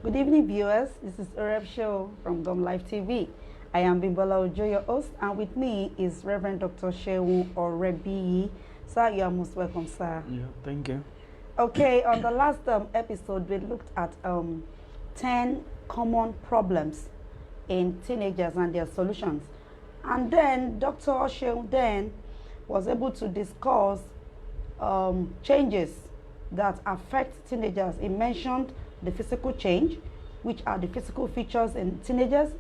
Good evening, viewers. This is Horeb Show from Gum Live TV. I am Bimbola Ojo, your host, and with me is Reverend Dr. Shehu Orebi. Sir, you are most welcome, sir. Yeah, thank you. Okay, on the last episode, we looked at 10 common problems in teenagers and their solutions. And then Dr. Shehu then was able to discuss changes that affect teenagers. He mentioned the physical change, which are the physical features in teenagers.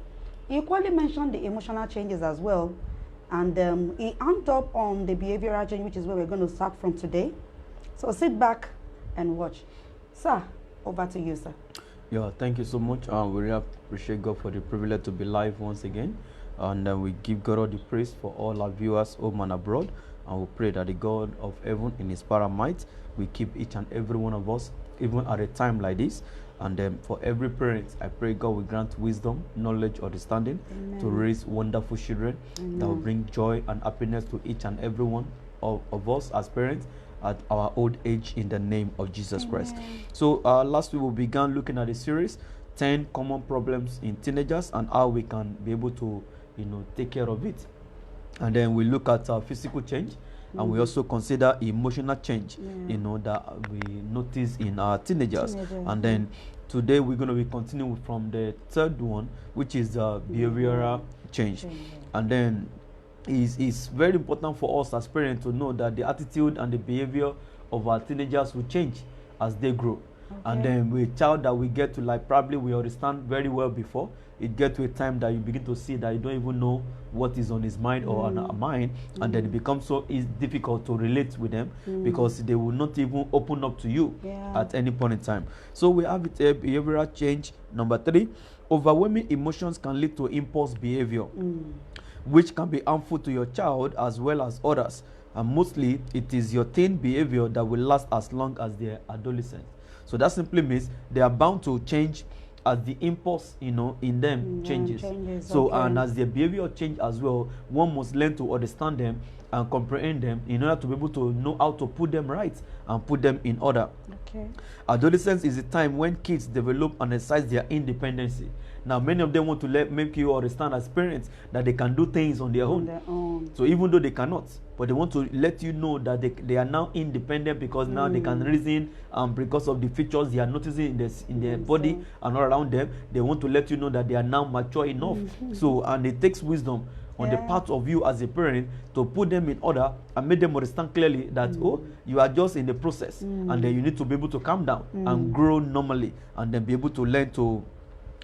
He equally mentioned the emotional changes as well. And he ended up on the behavioral change, which is where we're going to start from today. So sit back and watch. Sir, over to you, sir. Yeah, thank you so much. We really appreciate God for the privilege to be live once again. And we give God all the praise for all our viewers home and abroad. And we pray that the God of heaven in his power might will keep each and every one of us, even at a time like this. And for every parent, I pray God will grant wisdom, knowledge, understanding to raise wonderful children that will bring joy and happiness to each and every one of us as parents at our old age in the name of Jesus Christ. So last week we began looking at a series, 10 common problems in teenagers and how we can be able to, take care of it. And then we look at physical change, and we also consider emotional change, that we notice in our teenagers. And then today we're going to be continuing from the third one, which is behavioral change. And then it's very important for us as parents to know that the attitude and the behavior of our teenagers will change as they grow. And then with a child that we get to, like, probably we understand very well before, it gets to a time that you begin to see that you don't even know what is on his mind or on our mind, and then it becomes so difficult to relate with them because they will not even open up to you at any point in time. So we have a behavioral change. Number 3, overwhelming emotions can lead to impulse behavior, which can be harmful to your child as well as others. And mostly, it is your teen behavior that will last as long as their adolescence. So that simply means they are bound to change as the impulse, in them changes. So, and as their behavior change as well, one must learn to understand them and comprehend them in order to be able to know how to put them right and put them in order. Adolescence is a time when kids develop and exercise their independence. Now, many of them want to make you understand as parents that they can do things on their own. So even though they cannot, but they want to let you know that they are now independent because now they can reason because of the features they are noticing in their body and all around them. They want to let you know that they are now mature enough. So, and it takes wisdom on the part of you as a parent to put them in order and make them understand clearly that, you are just in the process, and then you need to be able to calm down and grow normally, and then be able to learn to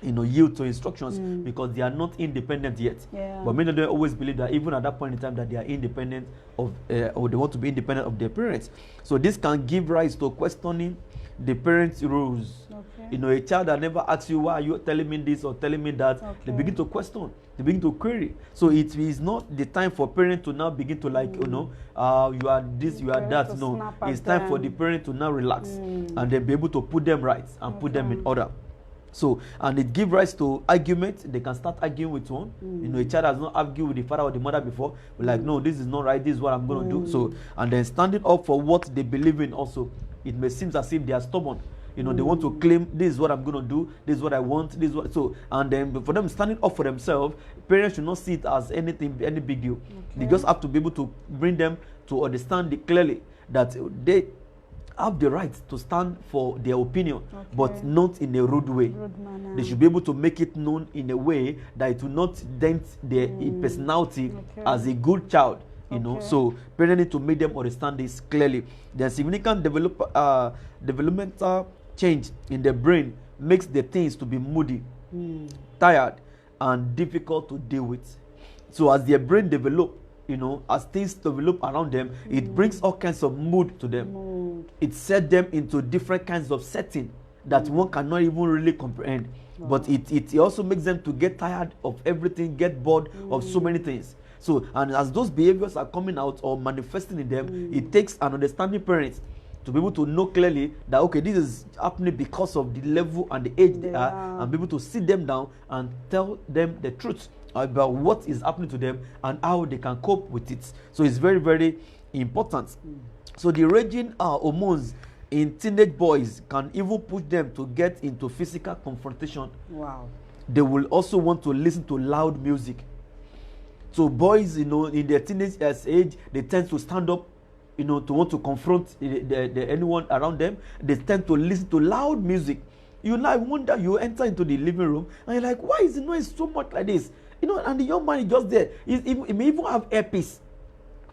yield to instructions because they are not independent yet. But many of them always believe that even at that point in time that they are independent of, or they want to be independent of their parents. So this can give rise to questioning the parents' rules. A child that never asks you, why are you telling me this or telling me that, they begin to question, they begin to query. So it is not the time for parents to now begin to you are this, you are that. No, it's time for the parent to now relax and then be able to put them right and put them in order. So, and it gives rise to argument. They can start arguing with one. A child has not argued with the father or the mother before. We're like, no, this is not right. This is what I'm going to do. So, and then standing up for what they believe in also. It may seem as if they are stubborn. They want to claim, this is what I'm going to do. This is what I want. This is what. So, and then for them standing up for themselves, parents should not see it as any big deal. They just have to be able to bring them to understand it clearly that they have the right to stand for their opinion, but not in a rude way. They should be able to make it known in a way that it will not dent their personality as a good child. So parents need to make them understand this clearly. The significant developmental change in the brain makes the things to be moody, tired, and difficult to deal with. So as their brain develop, as things develop around them, it brings all kinds of mood to them. It sets them into different kinds of setting that one cannot even really comprehend. But it also makes them to get tired of everything, get bored of so many things. So, and as those behaviors are coming out or manifesting in them, it takes an understanding parent to be able to know clearly that, okay, this is happening because of the level and the age they are, and be able to sit them down and tell them the truth about what is happening to them and how they can cope with it. So it's very, very important. So the raging hormones in teenage boys can even push them to get into physical confrontation. Wow. They will also want to listen to loud music. So boys, in their teenage age, they tend to stand up, to want to confront anyone around them. They tend to listen to loud music. You now wonder, you enter into the living room and you're like, why is the noise so much like this? And the young man is just there. He may even have earpiece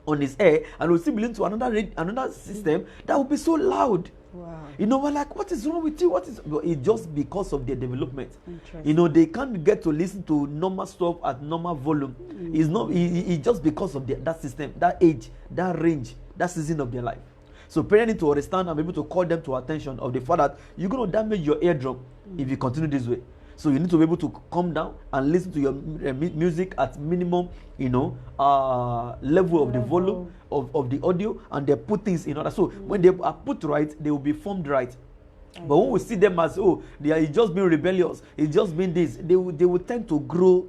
on his ear and will still belong to another system that will be so loud. Wow. We're like, what is wrong with you? It's just because of their development. Interesting. They can't get to listen to normal stuff at normal volume. It's just because of that system, that age, that range, that season of their life. So parents need to understand and be able to call them to attention of the fact that you're going to damage your eardrum if you continue this way. So you need to be able to calm down and listen to your music at minimum, level of the volume of the audio, and they put things in order. So when they are put right, they will be formed right. But when we see them as, it's just being rebellious, it's just being this, they will tend to grow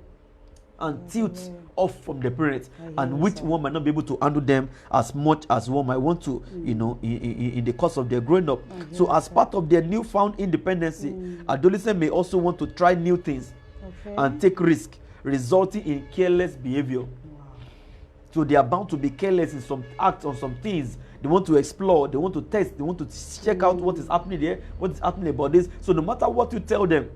and tilt off from the parents, and which one might not be able to handle them as much as one might want to, in the course of their growing up. So as part of their newfound independence, adolescents may also want to try new things and take risk, resulting in careless behavior. Wow. So they are bound to be careless in some acts on some things. They want to explore, they want to test, they want to check out what is happening there, what is happening about this. So no matter what you tell them,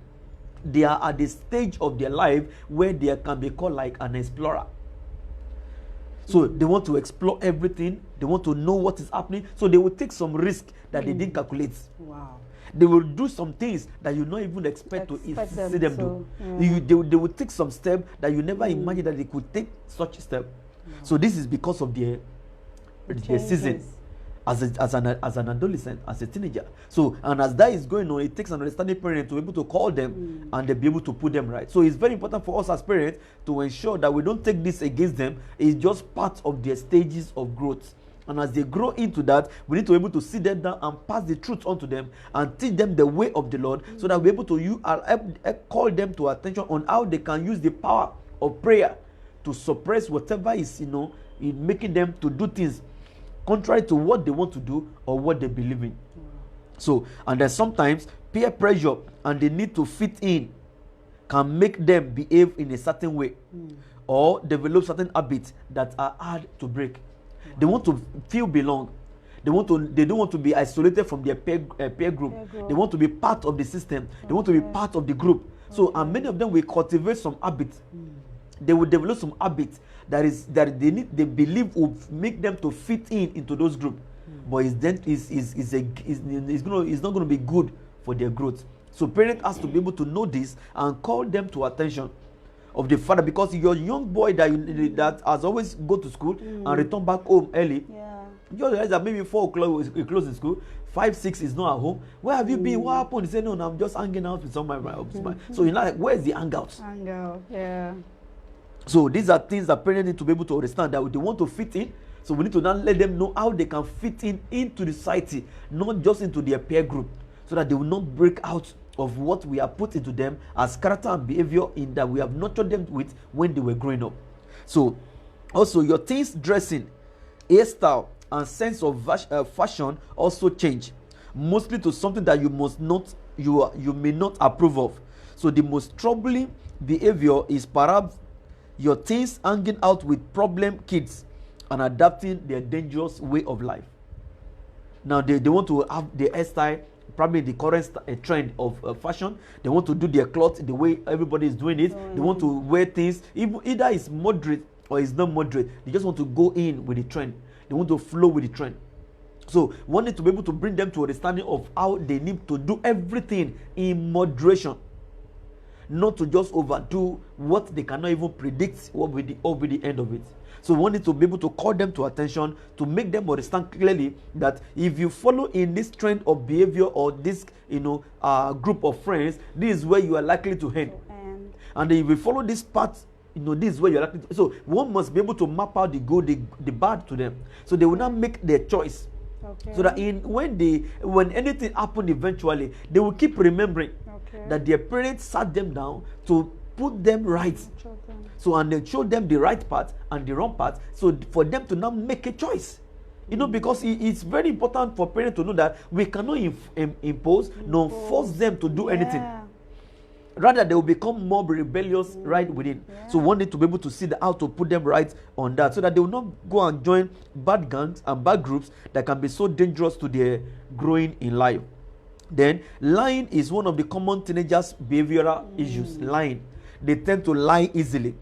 they are at the stage of their life where they can be called like an explorer. So they want to explore everything. They want to know what is happening. So they will take some risk that they didn't calculate. Wow. They will do some things that you not even expect to see them do. Yeah. They will take some step that you never imagined that they could take such a step. Wow. So this is because of their season. As an adolescent, as a teenager. So, and as that is going on, it takes an understanding parent to be able to call them and they be able to put them right. So it's very important for us as parents to ensure that we don't take this against them. It's just part of their stages of growth. And as they grow into that, we need to be able to sit them down and pass the truth onto them and teach them the way of the Lord, so that we're able to call them to attention on how they can use the power of prayer to suppress whatever is, in making them to do things contrary to what they want to do or what they believe in. So, and then sometimes peer pressure and the need to fit in can make them behave in a certain way or develop certain habits that are hard to break. They want to feel belong. They don't want to be isolated from their peer group. They want to be part of the system. They want to be part of the group. So, and many of them will cultivate some habits. They will develop some habits that they believe will make them to fit into those groups, but it's not going to be good for their growth. So parents has to be able to know this and call them to attention of the father, because your young boy that has always go to school and return back home early. You realize that maybe 4 o'clock is closing school, 5, 6 is not at home. Where have you been? What happened? He said, no, I'm just hanging out with some of my So you're like, where's the hangout? Hangout, yeah. So these are things that parents need to be able to understand, that they want to fit in. So we need to now let them know how they can fit into the society, not just into their peer group, so that they will not break out of what we have put into them as character and behavior in that we have nurtured them with when they were growing up. So also your teens' dressing, hairstyle, and sense of fashion also change, mostly to something that you may not approve of. So the most troubling behavior is perhaps your teens hanging out with problem kids and adapting their dangerous way of life. Now they want to have the hairstyle, probably the current trend of fashion. They want to do their clothes the way everybody is doing it. They want to wear things, either it's moderate or it's not moderate. They just want to go in with the trend. They want to flow with the trend. So one need to be able to bring them to understanding of how they need to do everything in moderation, not to just overdo what they cannot even predict what will be the end of it. So we need to be able to call them to attention, to make them understand clearly that if you follow in this trend of behavior or this group of friends, this is where you are likely to end. And if you follow this path, this is where you're likely to. So one must be able to map out the good, the bad to them, so they will not make their choice. So that when anything happened eventually, they will keep remembering that their parents sat them down to put them right. So, and they showed them the right path and the wrong path. So for them to now make a choice. You know, because it's very important for parents to know that we cannot impose nor force them to do anything. Rather, they will become more rebellious right within. So one need to be able to see how to put them right on that, so that they will not go and join bad gangs and bad groups that can be so dangerous to their growing in life. Then lying is one of the common teenagers' behavioral issues. Lying. They tend to lie easily.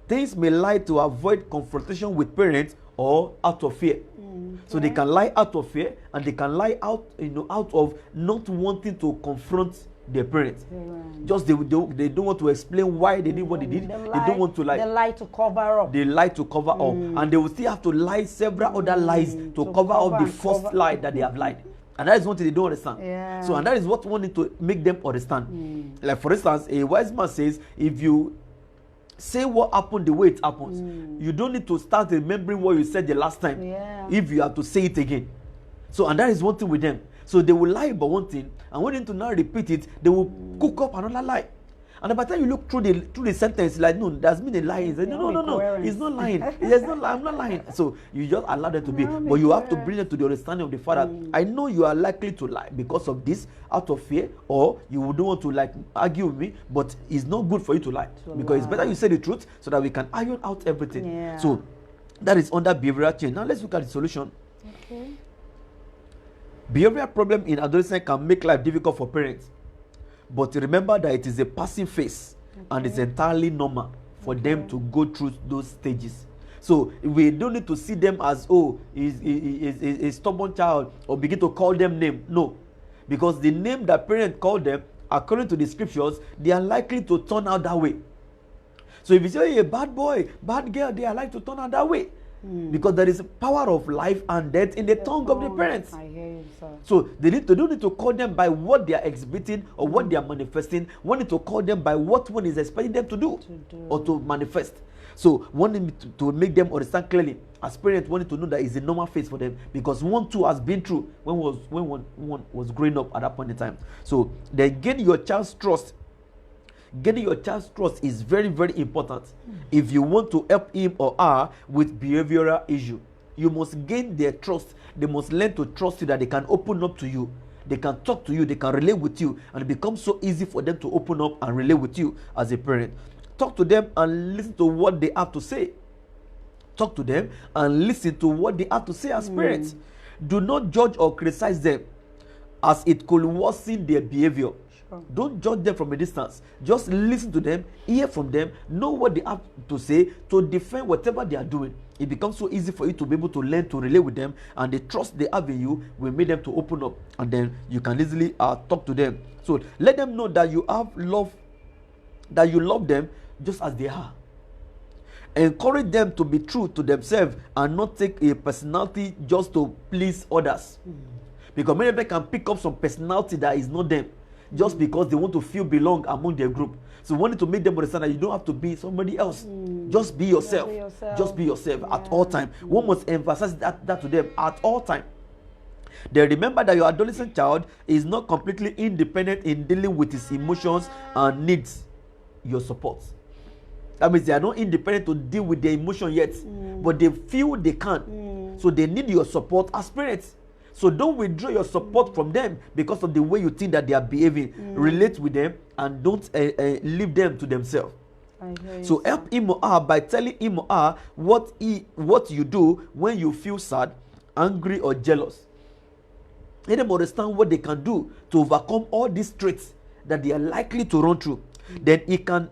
Teens may lie to avoid confrontation with parents or out of fear. So they can lie out of fear, and they can lie out of not wanting to confront their parents. Just they don't want to explain why they did what they did. They don't want to lie. They lie to cover up. They lie to cover up, and they will still have to lie several other lies to cover up the first lie that they have lied. And that is one thing they don't understand. So, and that is what we need to make them understand. Like, for instance, a wise man says, if you say what happened the way it happens, you don't need to start remembering what you said the last time if you have to say it again. So, and that is one thing with them. So they will lie about one thing, and when they need to now repeat it, they will cook up another lie. And by the time you look through the sentence, like, no, there's been a lie. No, he's not lying. I'm not lying. So you just allow them to be. But you have to bring them to the understanding of the Father. I know you are likely to lie because of this, out of fear, or you don't want to argue with me, but it's not good for you to lie. Because it's better you say the truth so that we can iron out everything. So that is under behavioral change. Now let's look at the solution. Okay. Behavioral problem in adolescence can make life difficult for parents. But remember that it is a passing phase, and it's entirely normal for them to go through those stages. So we don't need to see them as, is a stubborn child, or begin to call them name. No, because the name that parents call them, according to the scriptures, they are likely to turn out that way. So if you say, a bad boy, bad girl, they are likely to turn out that way. Because there is power of life and death in the tongue of the parents. I hear you, sir. So they don't need to call them by what they are exhibiting or what they are manifesting. One need to call them by what one is expecting them to do or to manifest. So one need to make them understand clearly. As parents, one need to know that it's a normal phase for them, because one too has been through when one was growing up at that point in time. So then gain your child's trust. Getting your child's trust is very, very important. If you want to help him or her with behavioral issue, you must gain their trust. They must learn to trust you, that they can open up to you, they can talk to you, they can relate with you, and it becomes so easy for them to open up and relate with you as a parent. Talk to them and listen to what they have to say. Talk to them and listen to what they have to say as parents. Do not judge or criticize them, as it could worsen their behavior. Don't judge them from a distance. Just listen to them, hear from them, know what they have to say to defend whatever they are doing. It becomes so easy for you to be able to learn to relate with them, and the trust they have in you will make them to open up, and then you can easily talk to them. So let them know that you have love, that you love them just as they are. Encourage them to be true to themselves and not take a personality just to please others. Because many of them can pick up some personality that is not them, just because they want to feel belong among their group. So we wanted to make them understand that you don't have to be somebody else. Just be yourself. Just be yourself at all time. One must emphasize that to them at all time. They remember that your adolescent child is not completely independent in dealing with his emotions and needs your support. That means they are not independent to deal with their emotion yet, but they feel they can. So they need your support as parents. So don't withdraw your support from them because of the way you think that they are behaving. Relate with them and don't leave them to themselves. So help him or her by telling him or her what you do when you feel sad, angry, or jealous. Let them understand what they can do to overcome all these traits that they are likely to run through. Then he can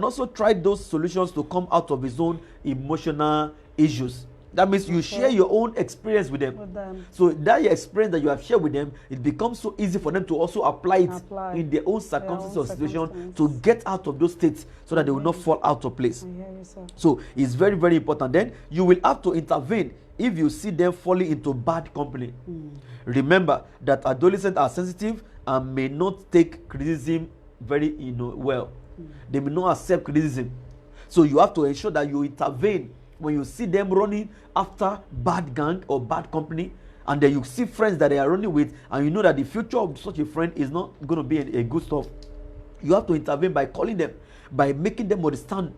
also try those solutions to come out of his own emotional issues. That means you share your own experience with them. So that your experience that you have shared with them, it becomes so easy for them to also apply it in their own circumstances or situation to get out of those states, so that they will not fall out of place. So it's very, very important. Then you will have to intervene if you see them falling into bad company. Remember that adolescents are sensitive and may not take criticism very well. They may not accept criticism. So you have to ensure that you intervene when you see them running after bad gang or bad company, and then you see friends that they are running with, and you know that the future of such a friend is not going to be a good stuff. You have to intervene by calling them, by making them understand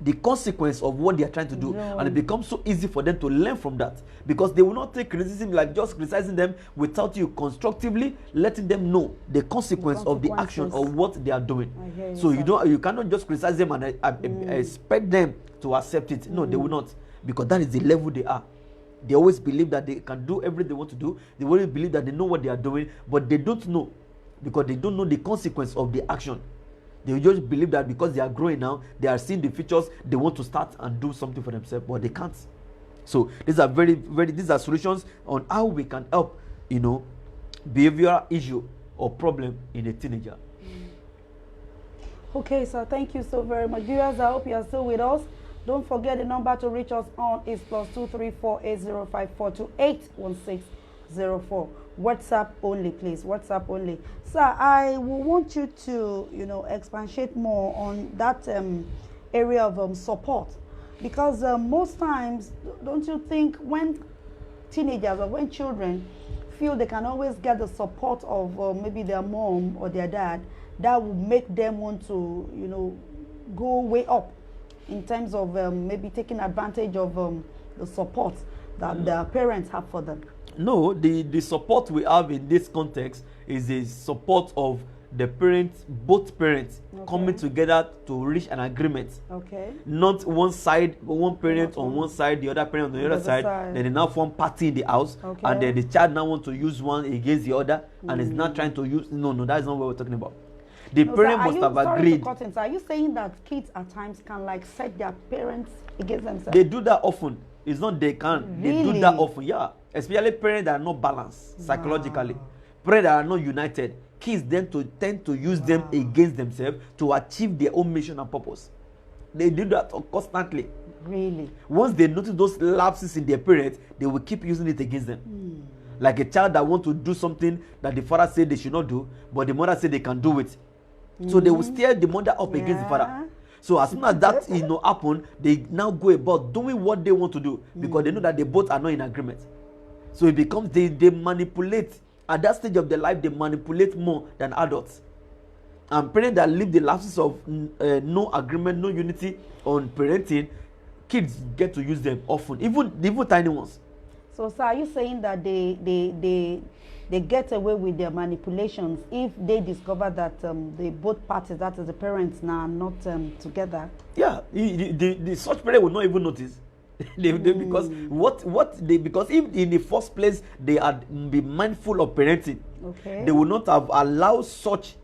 the consequence of what they are trying to do, No. and it becomes so easy for them to learn from that, because they will not take criticism like just criticizing them without you constructively letting them know the consequence of the action of what they are doing. So you cannot just criticize them and expect them to accept it. No, they will not, because that is the level they are. They always believe that they can do everything they want to do. They always believe that they know what they are doing, but they don't know, because they don't know the consequence of the action. They just believe that because they are growing now, they are seeing the features, they want to start and do something for themselves, but they can't. So these are these are solutions on how we can help, behavioral issue or problem in a teenager. Okay, so thank you so very much. Viewers, I hope you are still with us. Don't forget the number to reach us on is +234 8054281604. WhatsApp only, please. WhatsApp only. Sir, I will want you to, expatiate more on that area of support, because most times, don't you think, when teenagers or when children feel they can always get the support of maybe their mom or their dad, that will make them want to, go way up in terms of maybe taking advantage of the support that their parents have for them? No, the support we have in this context is the support of the parents, both parents, coming together to reach an agreement. Okay. Not one side, one parent on one side, the other parent on the other side. Then they now form party in the house, and then the child now want to use one against the other, and is not trying to use. No, that is not what we're talking about. The parent must have agreed. So are you saying that kids at times can set their parents against themselves? They do that often. It's not they can. Really? They do that often. Yeah. Especially parents that are not balanced psychologically. Parents that are not united. Kids then tend to use them against themselves to achieve their own mission and purpose. They do that constantly. Really? Once they notice those lapses in their parents, they will keep using it against them. Like a child that wants to do something that the father said they should not do, but the mother said they can do it. So they will steer the mother up against the father. So as soon as that happen, they now go about doing what they want to do, because they know that they both are not in agreement. So it becomes they manipulate. At that stage of their life, they manipulate more than adults. And parents that live the lapses of no agreement, no unity on parenting, kids get to use them often, even tiny ones. So, sir, are you saying that they get away with their manipulations if they discover that the both parties, that is the parents now, are not together? Yeah, the such parent will not even notice. Because because if in the first place they had be mindful of parenting, they would not have allowed such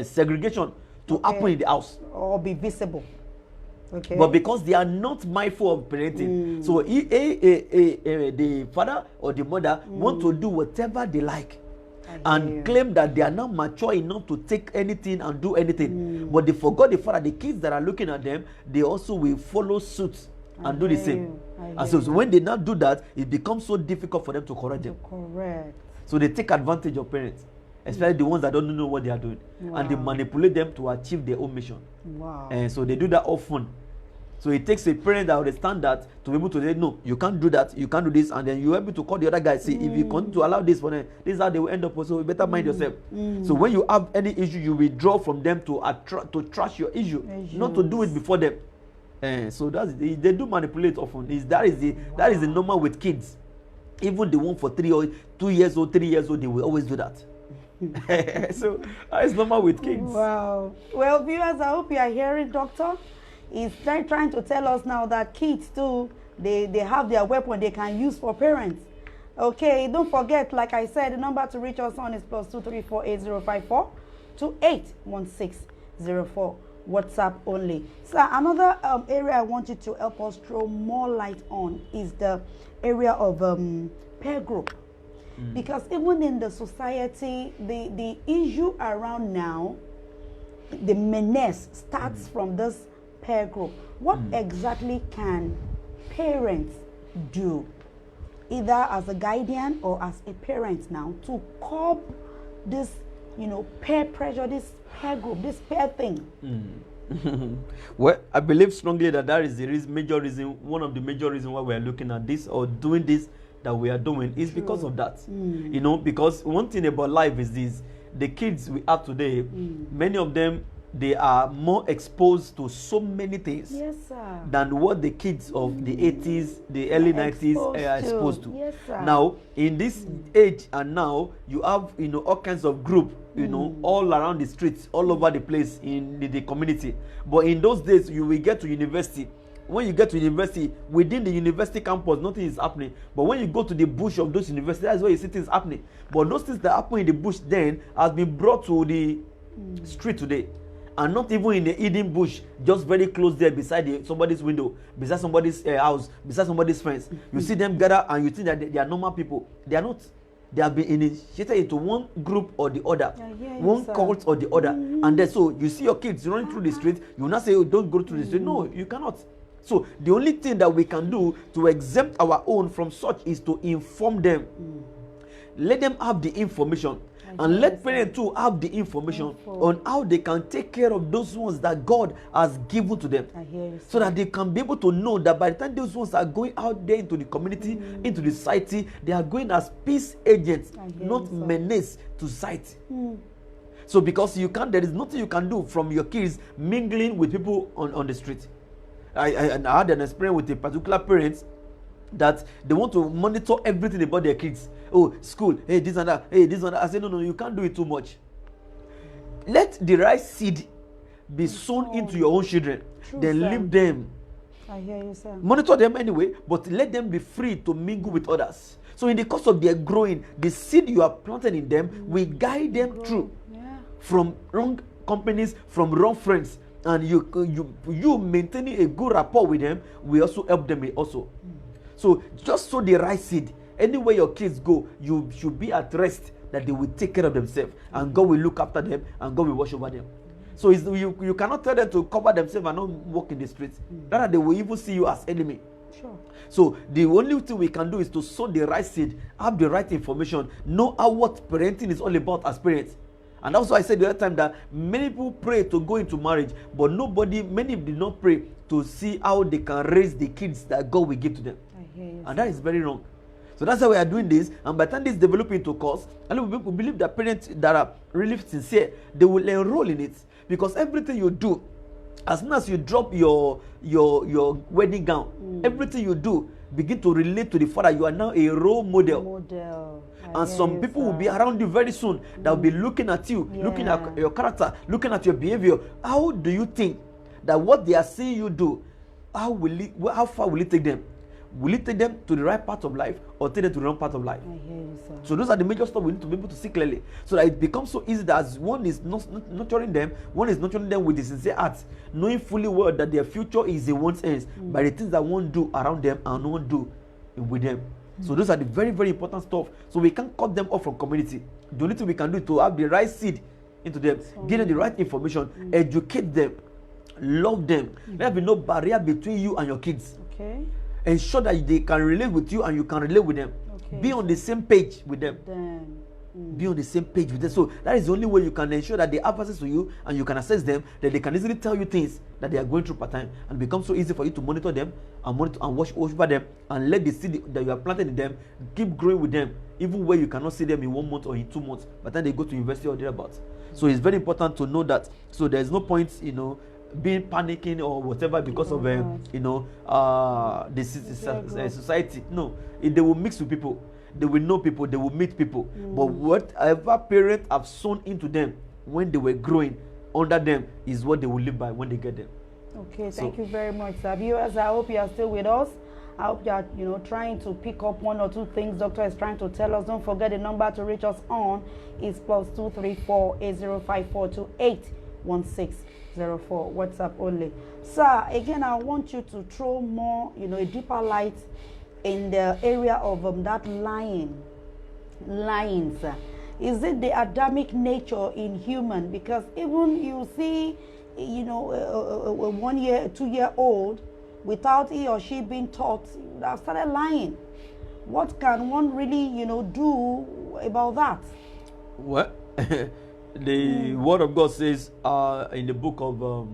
segregation to happen in the house or be visible. Okay. But because they are not mindful of parenting, so the father or the mother want to do whatever they like and claim that they are not mature enough to take anything and do anything. But they forgot the father. The kids that are looking at them, they also will follow suit and do the same. And so when they not do that, it becomes so difficult for them to correct them. Correct. So they take advantage of parents, especially the ones that don't know what they are doing, and they manipulate them to achieve their own mission. And so they do that often. So it takes a parent that understand that to be able to say, no, you can't do that, you can't do this, and then you're able to call the other guy, say, if you continue to allow this for them, this is how they will end up. So you better mind yourself. So when you have any issue, you withdraw from them to trash your issue, not to do it before them. So they do manipulate often. That is the normal with kids. Even the one for 2 years old, 3 years old, they will always do that. So it's normal with kids. Wow. Well, viewers, I hope you are hearing, Doctor. He's trying to tell us now that kids too, they have their weapon they can use for parents. Okay, don't forget, like I said, the number to reach us on is +234 8054281604. WhatsApp only. So another area I want you to help us throw more light on is the area of peer group. Because even in the society, the issue around now, the menace starts from this peer group. What exactly can parents do, either as a guardian or as a parent now, to curb this, peer pressure, this peer group, this peer thing? Well, I believe strongly that is the major reason, one of the major reasons why we are looking at this or doing this that we are doing is because of that. Because one thing about life is this: the kids we have today, many of them they are more exposed to so many things Yes, sir. than what the kids of the 80s, the early 90s are exposed to. Yes, sir. Now, in this age and now, you have, all kinds of group, all around the streets, all over the place in the community. But in those days, you will get to university. When you get to university, within the university campus, nothing is happening. But when you go to the bush of those universities, that's where you see things happening. But those things that happen in the bush then has been brought to the street today. And not even in the hidden bush, just very close there beside somebody's window, beside somebody's house, beside somebody's fence. You see them gather and you think that they are normal people. They are not. They have been initiated into one group or the other, one cult or the other. And then so you see your kids running through the street, you will not say, oh, don't go through the street. No, you cannot. So the only thing that we can do to exempt our own from such is to inform them. Let them have the information. And let parents too have the information on how they can take care of those ones that God has given to them. So that they can be able to know that by the time those ones are going out there into the community, into the society, they are going as peace agents, not menace to society. So because there is nothing you can do from your kids mingling with people on the street. I had an experience with a particular parent that they want to monitor everything about their kids. Oh, school, hey, this and that, hey, this and that. I said, no, you can't do it too much. Let the right seed be sown into your own children. Then leave them. I hear you, sir. Monitor them anyway, but let them be free to mingle with others. So in the course of their growing, the seed you are planted in them will guide them through from wrong companies, from wrong friends. And you maintaining a good rapport with them will also help them also. So just sow the right seed. Anywhere your kids go, you should be at rest that they will take care of themselves and God will look after them and God will watch over them. So you cannot tell them to cover themselves and not walk in the streets. Rather, they will even see you as enemy. Sure. So the only thing we can do is to sow the right seed, have the right information, know what parenting is all about as parents. And also I said the other time that many people pray to go into marriage, but many did not pray to see how they can raise the kids that God will give to them. And that is very wrong. So that's why we are doing this. And by the time this develops into course, and we believe that parents that are really sincere, they will enroll in it. Because everything you do, as soon as you drop your wedding gown, everything you do begin to relate to the father. You are now a role model. And some people will be around you very soon that will be looking at you, looking at your character, looking at your behavior. How do you think that what they are seeing you do, how far will it take them? Will it take them to the right part of life or take them to the wrong part of life? I hear you, sir. So those are the major stuff we need to be able to see clearly. So that it becomes so easy that as one is nurturing them, one is nurturing them with the sincere heart, knowing fully well that their future is in one's hands by the things that one do around them and one do with them. So those are the very, very important stuff. So we can't cut them off from community. The only thing we can do is to have the right seed into them, give them the right information, educate them, love them. There be no barrier between you and your kids. Okay. Ensure that they can relate with you and you can relate with them. Okay. Be on the same page with them. Be on the same page with them. So that is the only way you can ensure that they have access to you and you can assess them, that they can easily tell you things that they are going through part time, and it becomes so easy for you to monitor them and watch over them and let the seed that you have planted in them keep growing with them, even where you cannot see them in 1 month or in 2 months, but then they go to university or thereabouts. So it's very important to know that. So there's no point, being panicking or whatever because of the society. No, they will mix with people, they will know people, they will meet people. But whatever parents have sown into them when they were growing under them is what they will live by when they get them. Okay, thank you very much, sir. Viewers, I hope you are still with us. I hope you are trying to pick up 1 or 2 things Doctor is trying to tell us. Don't forget the number to reach us on is +234 8054 2816. 04 WhatsApp only. Sir, again, I want you to throw more, a deeper light in the area of that lying, sir. Is it the Adamic nature in human? Because even you see, a 1 year, 2-year-old, without he or she being taught, would have started lying. What can one really, do about that? What? The word of God says in the book of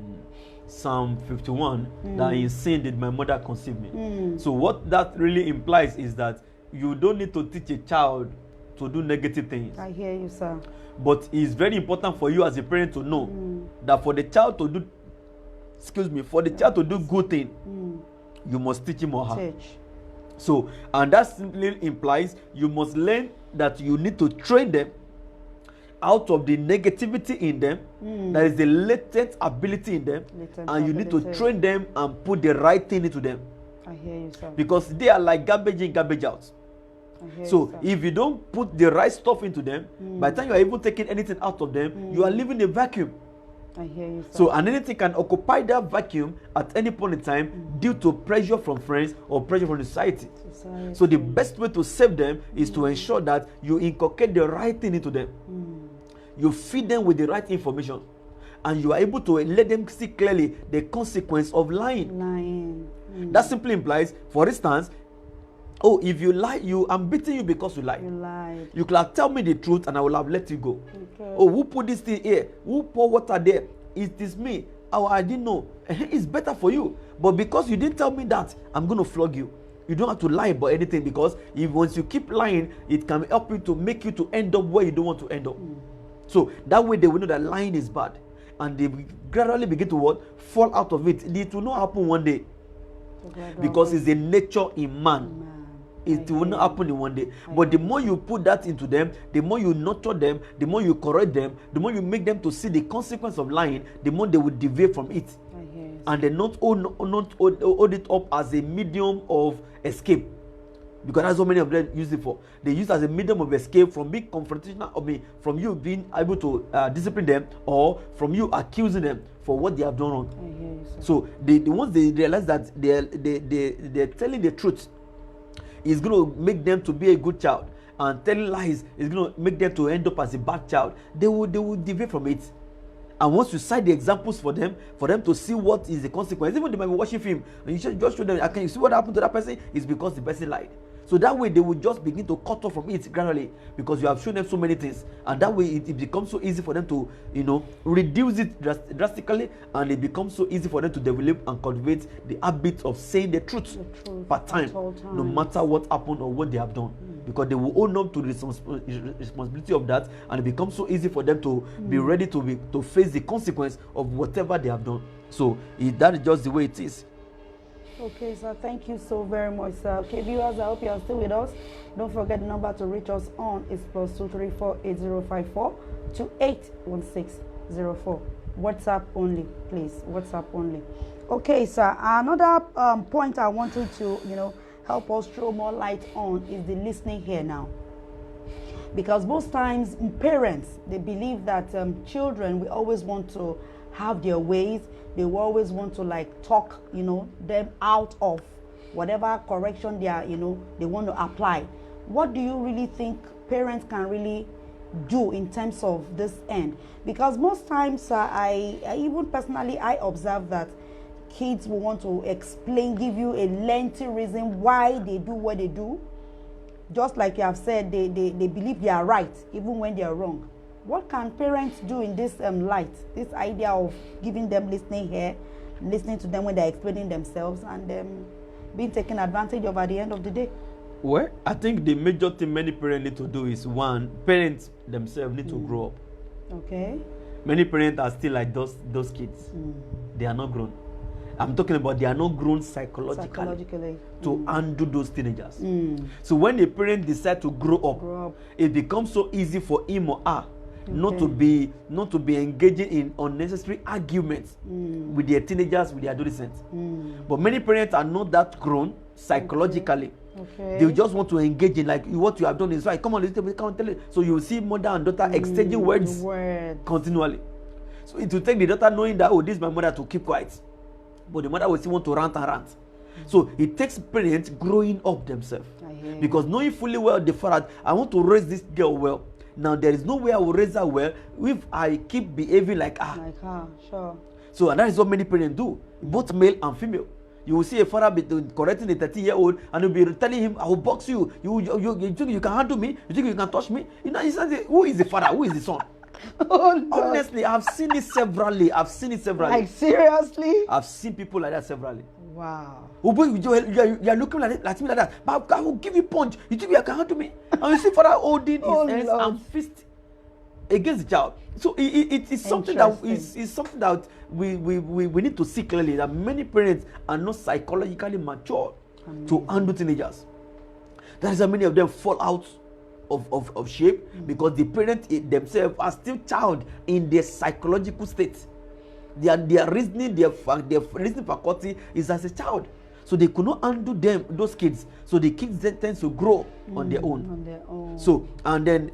Psalm 51 that in sin did my mother conceive me. So what that really implies is that you don't need to teach a child to do negative things. I hear you, sir. But it's very important for you as a parent to know that for the child to do, for the child to do good thing, you must teach him or her. So, and that simply implies you must learn that you need to train them out of the negativity in them. There is the latent ability in them, and you need to train them and put the right thing into them. I hear you, sir. Because they are like garbage in, garbage out. So if you don't put the right stuff into them, by the time you are even taking anything out of them, you are leaving a vacuum. I hear you, sir. So, and anything can occupy that vacuum at any point in time due to pressure from friends or pressure from the society. So the best way to save them is to ensure that you inculcate the right thing into them. You feed them with the right information, and you are able to let them see clearly the consequence of lying. That simply implies, for instance, oh, if you lie, I'm beating you because you lied. You lied. You can tell me the truth and I will have let you go. Okay. Oh, who put this thing here? Who pour water there? It is me. Oh, I didn't know. It's better for you. But because you didn't tell me that, I'm going to flog you. You don't have to lie about anything, because if once you keep lying, it can help you to make you to end up where you don't want to end up. So that way they will know that lying is bad, and they gradually begin to what? Fall out of it. It will not happen one day, because it's the nature in man. It will not happen in one day. But the more you put that into them, the more you nurture them, the more you correct them, the more you make them to see the consequence of lying, the more they will deviate from it. And they not hold it up as a medium of escape. Because that's what many of them use it for. They use it as a medium of escape from being confrontational, from you being able to discipline them, or from you accusing them for what they have done wrong. So the ones they realize that they're telling the truth is going to make them to be a good child, and telling lies is going to make them to end up as a bad child, they will deviate from it. And once you cite the examples for them to see what is the consequence, even they might be watching film, and you should just show them, can you see what happened to that person? It's because the person lied. So that way they will just begin to cut off from it gradually, because you have shown them so many things, and that way it becomes so easy for them to, reduce it drastically, and it becomes so easy for them to develop and cultivate the habit of saying the truth per time, no matter what happened or what they have done, because they will own up to the responsibility of that, and it becomes so easy for them to be ready to face the consequence of whatever they have done. So that is just the way it is. Okay, sir. Thank you so very much, sir. Okay, viewers, I hope you are still with us. Don't forget the number to reach us on is +234 8054 281604. WhatsApp only, please. WhatsApp only. Okay, sir. Another point I wanted to, help us throw more light on is the listening here now. Because most times parents, they believe that children will always want to have their ways. They will always want to talk, them out of whatever correction they are, they want to apply. What do you really think parents can really do in terms of this end? Because most times, I even personally, I observe that kids will want to give you a lengthy reason why they do what they do. Just like you have said, they believe they are right, even when they are wrong. What can parents do in this light? This idea of giving them listening here, listening to them when they're explaining themselves, and being taken advantage of at the end of the day? Well, I think the major thing many parents need to do is, one, parents themselves need to grow up. Okay. Many parents are still like those kids. They are not grown. I'm talking about they are not grown psychologically. To undo those teenagers. So when a parent decides to grow up, it becomes so easy for him or her not to be engaging in unnecessary arguments with their teenagers, with their adolescents. But many parents are not that grown psychologically. They just want to engage in what you have done is right. Come on, come on, tell it. So you see mother and daughter exchanging words continually. So it will take the daughter knowing that, this is my mother, to keep quiet. But the mother will still want to rant and rant. So it takes parents growing up themselves. Because knowing fully well the fact, I want to raise this girl well. Now there is no way I will raise her well if I keep behaving like her. Like her, sure. So and that is what many parents do, both male and female. You will see a father correcting a 30-year-old and he'll be telling him, I will box you. You think you can handle me? You think you can touch me? Who is the father? Who is the son? Oh, honestly, I've seen it severally. Like, seriously? I've seen people like that severally. Wow. You are looking like me like that. But I will give you punch. You think you can handle me? And you see father holding his hands and fist. against the child. So it is something that is something that we need to see clearly, that many parents are not psychologically mature to handle teenagers. That is how many of them fall out of shape, because the parents themselves are still child in their psychological state. Their reasoning, their reasoning faculty is as a child. So they could not handle those kids. So the kids then tend to grow on their own. So, and then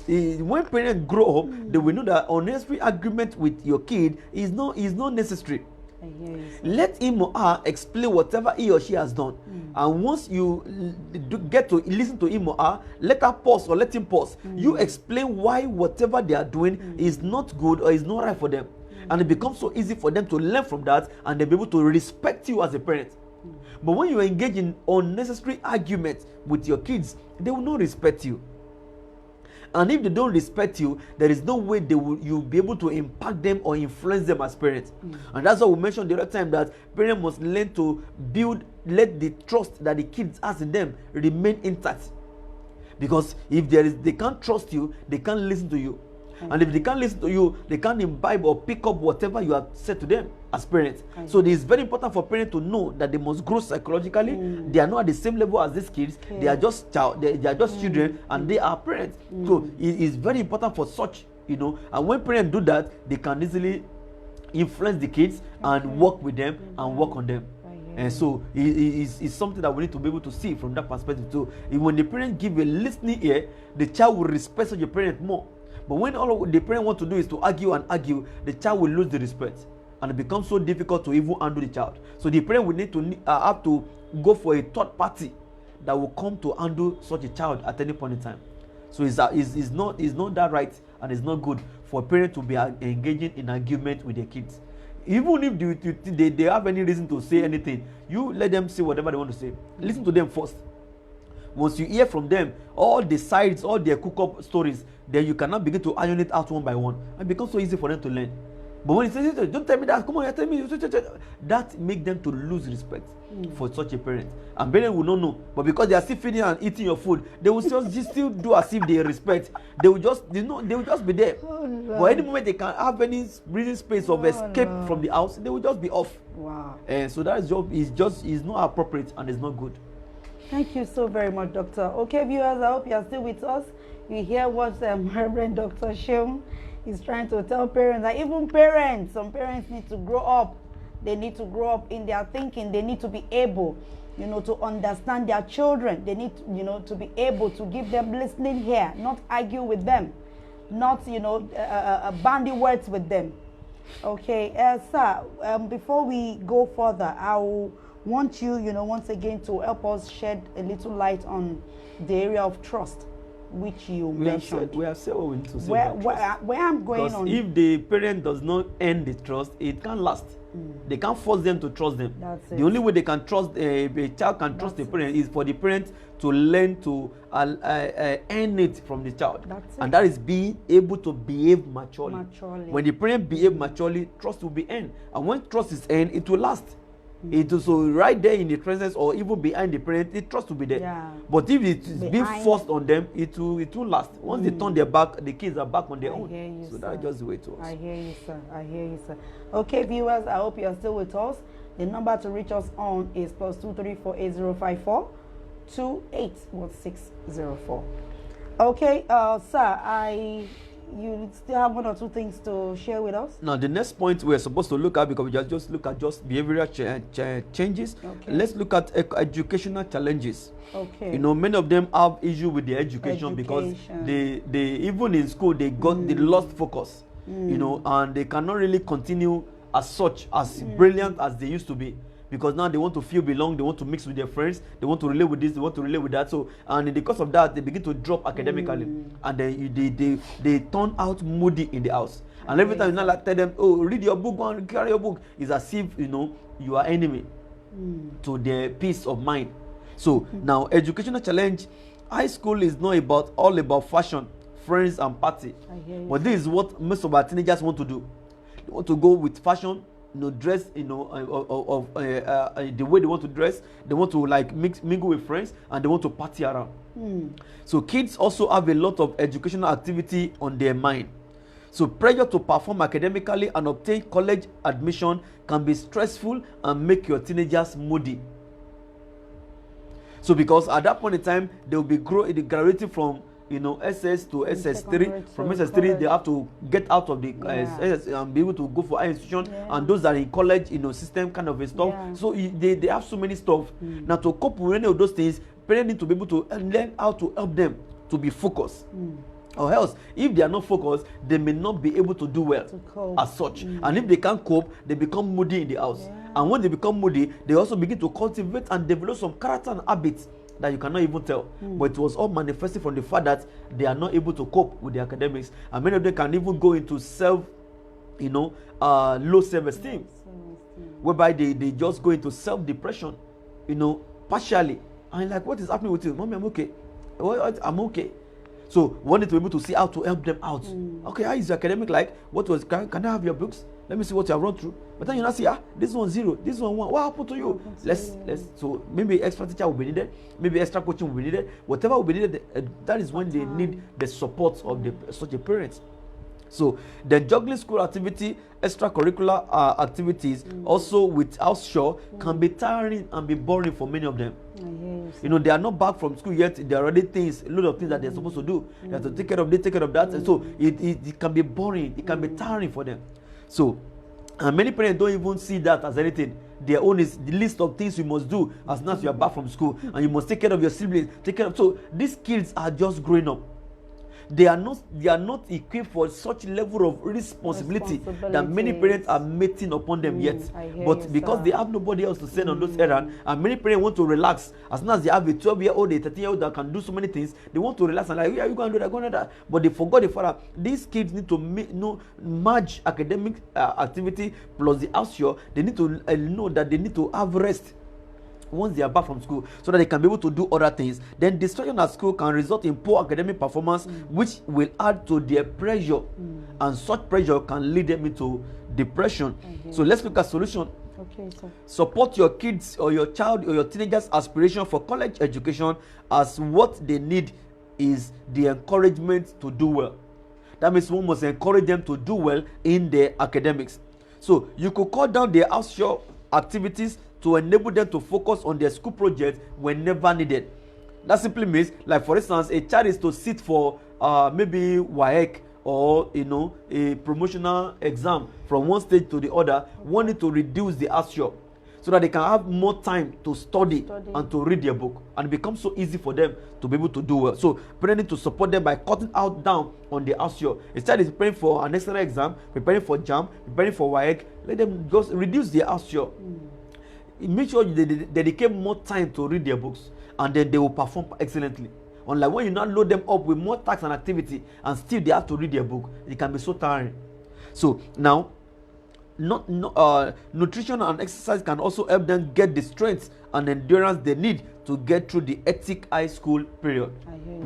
when parents grow up, they will know that unnecessary agreement with your kid is not necessary. Let him or her explain whatever he or she has done. And once you get to listen to him or her, let her pause or let him pause. You explain why whatever they are doing is not good or is not right for them. And it becomes so easy for them to learn from that, and they'll be able to respect you as a parent. But when you engage in unnecessary arguments with your kids, they will not respect you. And if they don't respect you, there is no way you'll be able to impact them or influence them as parents. And that's why we mentioned the other time that parents must learn to let the trust that the kids has in them remain intact. Because if they can't trust you, they can't listen to you. And if they can't listen to you, they can't imbibe or pick up whatever you have said to them as parents. So it is very important for parents to know that they must grow psychologically. They are not at the same level as these kids. They are just they are just children, and they are parents. So it is very important for such, and when parents do that, they can easily influence the kids and work with them and work on them. And so it's something that we need to be able to see from that perspective. So when the parents give a listening ear, the child will respect such a parent more. But when all the parent want to do is to argue, the child will lose the respect, and it becomes so difficult to even handle the child. So the parent will need to have to go for a third party that will come to handle such a child at any point in time. So it's not that right, and it's not good for a parent to be engaging in argument with their kids. Even if they have any reason to say anything, you let them say whatever they want to say. Listen to them first. Once you hear from them all the sides, all their cook-up stories, then you cannot begin to iron it out one by one. It becomes so easy for them to learn. But when you say, don't tell me that, come on, you tell me, that makes them to lose respect for such a parent. And parents will not know. But because they are still feeding and eating your food, they will still do as if they respect. They will just be there. But any moment they can have any breathing space of escape from the house, they will just be off. Wow. And so that job is not appropriate and is not good. Thank you so very much, Doctor. Okay, viewers, I hope you are still with us. You hear what Reverend Dr. Sheung is trying to tell parents, that even parents, some parents need to grow up. They need to grow up in their thinking. They need to be able, to understand their children. They need, to be able to give them listening ear, not argue with them, not, bandy words with them. Okay, sir, before we go further, I will want you, once again to help us shed a little light on the area of trust, which you mentioned. We have said what we need to say. Where I'm going on. If the parent does not earn the trust, it can't last. They can't force them to trust them. That's it. The only way they can trust a child can trust the parent is for the parent to learn to earn it from the child. That's it. And that is being able to behave maturely. When the parent behave maturely, trust will be earned. And when trust is earned, it will last. It is so right there in the presence or even behind the parent, the trust will be there. Yeah. But if it is being forced on them, it will last. Once they turn their back, the kids are back on their own. So that's just the way it works. I hear you, sir. Okay, viewers, I hope you are still with us. The number to reach us on is +234 8054 281604. Okay, sir, you still have one or two things to share with us? Now, the next point we're supposed to look at, because we just look at behavioral changes. Okay. Let's look at educational challenges. Okay. Many of them have issue with their education because they even in school they lost focus. And they cannot really continue as brilliant as they used to be. Because now they want to feel belong, they want to mix with their friends, they want to relate with this, they want to relate with that. So, and in the course of that, they begin to drop academically, and then they turn out moody in the house. And every time you not tell them, "Oh, read your book, go and carry your book," it's as if you are enemy to their peace of mind. So now, educational challenge. High school is not all about fashion, friends, and party. But this is what most of our teenagers want to do. They want to go with fashion. Dress, the way they want to dress. They want to mingle with friends, and they want to party around. So kids also have a lot of educational activity on their mind. So pressure to perform academically and obtain college admission can be stressful and make your teenagers moody. So because at that point in time, they will be graduating from SS to SS3. From SS3, they have to get out of the SS and be able to go for higher institution. And those that are in college, system kind of stuff. So they have so many stuff. Now to cope with any of those things, parents need to be able to learn how to help them to be focused. Or else, if they are not focused, they may not be able to do well as such. And if they can't cope, they become moody in the house. And when they become moody, they also begin to cultivate and develop some character and habits that you cannot even tell. But it was all manifested from the fact that they are not able to cope with the academics. And many of them can even go into low self-esteem, whereby they just go into self-depression, partially. And like, what is happening with you? Mommy, I'm okay. I'm okay. So we need to be able to see how to help them out. Okay, how is your academic like? Can I have your books? Let me see what you have run through. But then you not see, this one 0, this one 1. What happened to you? Let's so maybe extra teacher will be needed, maybe extra coaching will be needed. Whatever will be needed, that is when they need the support of such a parent. So the juggling school activity, extracurricular activities, also with house show, can be tiring and be boring for many of them. They are not back from school yet. There are already a lot of things that they're supposed to do. They have to take care of this, take care of that. And so it can be boring. It can be tiring for them. So, and many parents don't even see that as anything. Their own is the list of things you must do as soon as you are back from school. And you must take care of your siblings. So these kids are just growing up. They are not equipped for such level of responsibility that many parents are meting upon them yet. But because they have nobody else to send on those errands, and many parents want to relax. As soon as they have a 12-year-old, a 13-year-old that can do so many things, they want to relax and like, yeah, you going to do that, going to do that. But they forgot the fact that these kids need to merge academic activity plus the house show. They need to know that they need to have rest once they are back from school, so that they can be able to do other things. Then distraction at school can result in poor academic performance, which will add to their pressure, and such pressure can lead them into depression. So let's look at solution. Support your kids or your child or your teenagers' aspiration for college education, as what they need is the encouragement to do well. That means one must encourage them to do well in their academics. So you could cut down their outshore activities to enable them to focus on their school projects whenever needed. That simply means, like for instance, a child is to sit for maybe WAEC or a promotional exam from one stage to the other. One need to reduce the outshore so that they can have more time to study and to read their book, and it becomes so easy for them to be able to do well. So parents need to support them by cutting down on the outshore. A child is preparing for an external exam, preparing for JAM, preparing for WAEC. Let them just reduce their outshore. Make sure they dedicate more time to read their books, and then they will perform excellently. Unlike when you now load them up with more tasks and activity and still they have to read their book, it can be so tiring. So now, nutrition and exercise can also help them get the strength and endurance they need to get through the hectic high school period.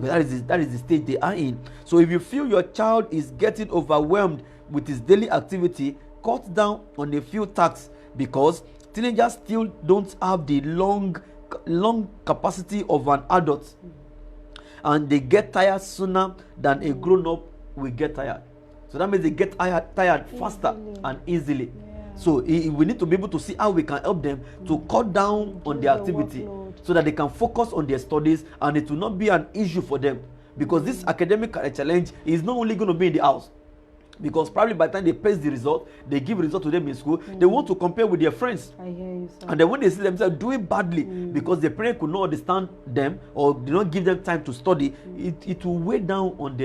Because that is the stage they are in. So if you feel your child is getting overwhelmed with his daily activity, cut down on a few tasks, because teenagers still don't have the long capacity of an adult, and they get tired sooner than a grown-up will get tired. So that means they get tired faster and easily. So we need to be able to see how we can help them to cut down on their activity so that they can focus on their studies, and it will not be an issue for them, because this academic challenge is not only going to be in the house. Because probably by the time they pass the result, they give result to them in school, they want to compare with their friends. I hear you, sir. And then when they see themselves doing badly because the parent could not understand them or did not give them time to study, it will weigh down on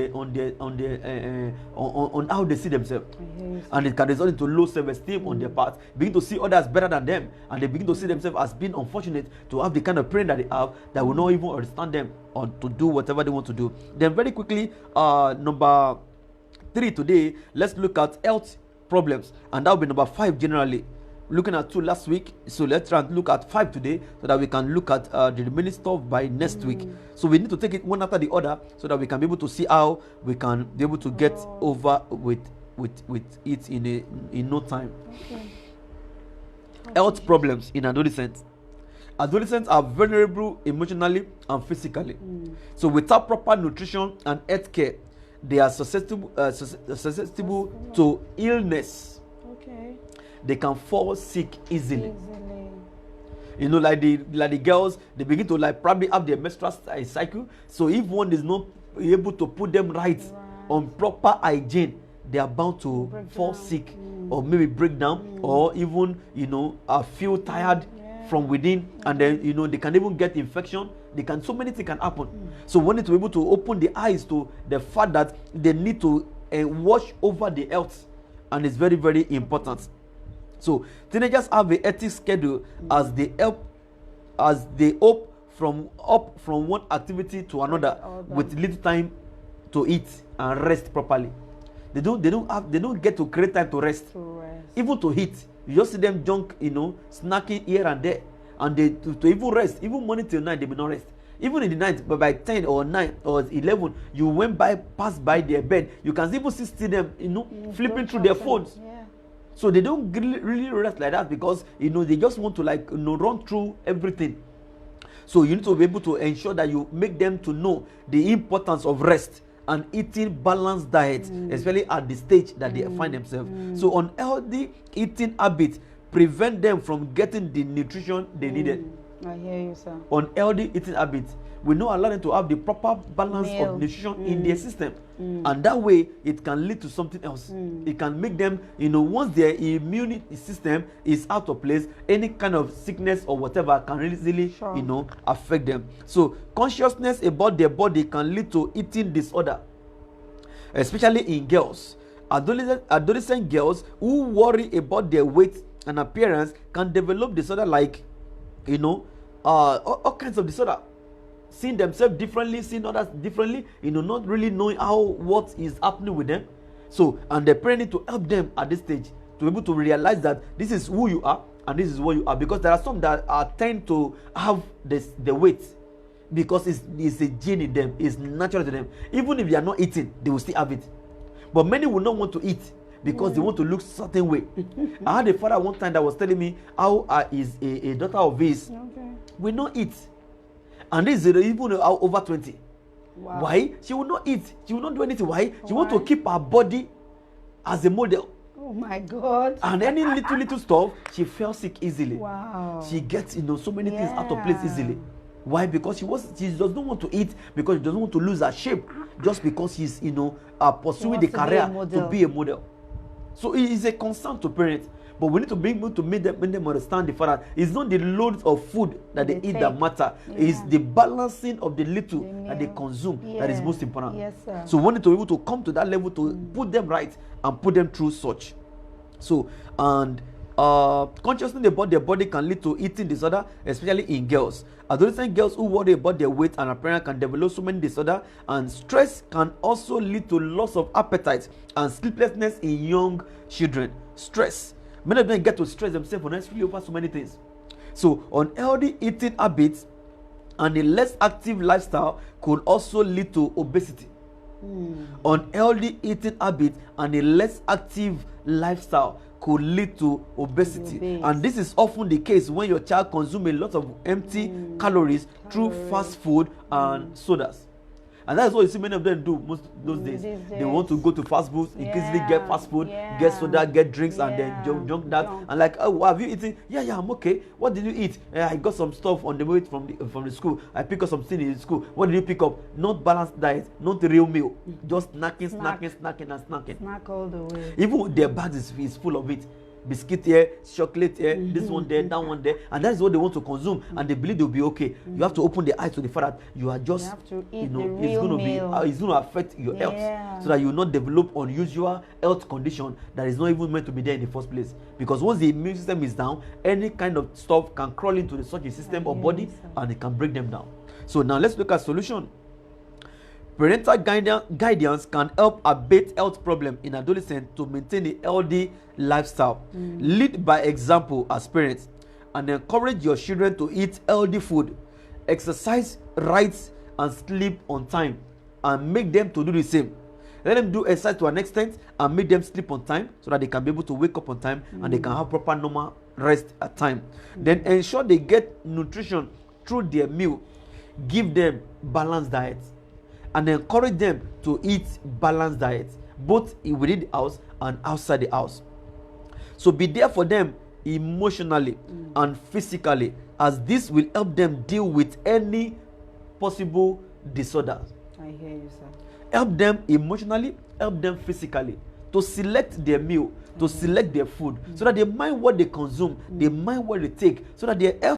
how they see themselves. I hear you, sir. And it can result into low self-esteem on their part, begin to see others better than them, and they begin to see themselves as being unfortunate to have the kind of parent that they have that will not even understand them or to do whatever they want to do. Then very quickly, number 3 today, let's look at health problems, and that will be number 5 generally. Looking at 2 last week, so let's try and look at 5 today so that we can look at the remaining stuff by next week. So we need to take it one after the other so that we can be able to see how we can be able to get over with it in no time. Health problems in adolescents. Adolescents are vulnerable emotionally and physically. So without proper nutrition and health care, they are susceptible to illness. Okay. They can fall sick easily. You know, like the girls, they begin to like probably have their menstrual cycle. So if one is not able to put them right on proper hygiene, they are bound to fall sick or maybe break down or even, you know, feel tired from within, and then, you know, they can even get infection. They can, so many things can happen. So we need to be able to open the eyes to the fact that they need to watch over the health, and it's very, very important. So teenagers have a hectic schedule as they hop from one activity to another with little time to eat and rest properly. They don't get to create time to rest. Even to eat. You just see them junk, you know, snacking here and there, and they to even rest, even morning till night, they will not rest. Even in the night, but by 10 or 9 or 11, you pass by their bed, you can even see them, you know, flipping through their phones. So they don't really rest like that, because, you know, they just want to, like, you know, run through everything. So you need to be able to ensure that you make them to know the importance of rest and eating balanced diet, especially at the stage that they find themselves. So unhealthy eating habits prevent them from getting the nutrition they needed. I hear you, sir. Unhealthy eating habits will not allow them to have the proper balance of nutrition in their system, and that way it can lead to something else. It can make them, you know, once their immune system is out of place, any kind of sickness or whatever can easily, you know, affect them. So consciousness about their body can lead to eating disorder, especially in girls. Adolescent girls who worry about their weight and appearance can develop disorder like, you know, all kinds of disorder. Seeing themselves differently, seeing others differently, you know, not really knowing what is happening with them. So, and the parent need to help them at this stage to be able to realize that this is who you are and this is what you are, because there are some that tend to have the weight because it's a gene in them, it's natural to them. Even if they are not eating, they will still have it. But many will not want to eat because they want to look certain way. I had a father one time that was telling me how is a daughter of his will not eat. And this is even over 20. Wow. Why? She will not eat. She will not do anything. Why? She wants to keep her body as a model. Oh my God. And any little stuff, she fell sick easily. Wow. She gets, you know, so many things out of place easily. Why? Because she does not want to eat, because she doesn't want to lose her shape, just because she's, you know, pursuing the career to be a model. So it is a concern to parents. But we need to be able to make them understand the fact that it's not the loads of food that they eat that matter. It's the balancing of the little that they consume that is most important. Yes, sir. So we need to be able to come to that level to put them right and put them through such. So, and consciousness about their body can lead to eating disorder, especially in girls. Adolescent girls who worry about their weight and appearance can develop so many disorders, and stress can also lead to loss of appetite and sleeplessness in young children. Stress. Many of them get to stress themselves unnecessarily over so many things. So, unhealthy eating habits and a less active lifestyle could also lead to obesity. Unhealthy eating habits and a less active lifestyle could lead to obesity. And this is often the case when your child consumes a lot of empty calories through fast food and sodas. And that's what you see many of them do most those days. They want to go to fast food, increasingly get fast food, get soda, get drinks, and then junk that. And like, oh, have you eaten? Yeah, I'm okay. What did you eat? I got some stuff on the way from the school. I pick up something in the school. What did you pick up? Not balanced diet, not real meal. Just snacking. Snack all the way. Even their bags is full of it. Biscuit here, chocolate here, this one there, that one there, and that is what they want to consume, and they believe they'll be okay. You have to open the eyes to the fact that you are just, you have to eat, you know, the real it's going to affect your health, so that you will not develop unusual health condition that is not even meant to be there in the first place. Because once the immune system is down, any kind of stuff can crawl into such a system or body, and it can break them down. So now let's look at solution. Parental guidance can help abate health problems in adolescents to maintain a healthy lifestyle. Lead by example as parents and encourage your children to eat healthy food, exercise right, and sleep on time, and make them to do the same. Let them do exercise to an extent and make them sleep on time so that they can be able to wake up on time and they can have proper normal rest at time. Then ensure they get nutrition through their meal. Give them balanced diet. and encourage them to eat balanced diet, both within the house and outside the house. So be there for them emotionally and physically, as this will help them deal with any possible disorder. I hear you, sir. Help them emotionally, help them physically to select their meal, to select their food, so that they mind what they consume, they mind what they take, so that their health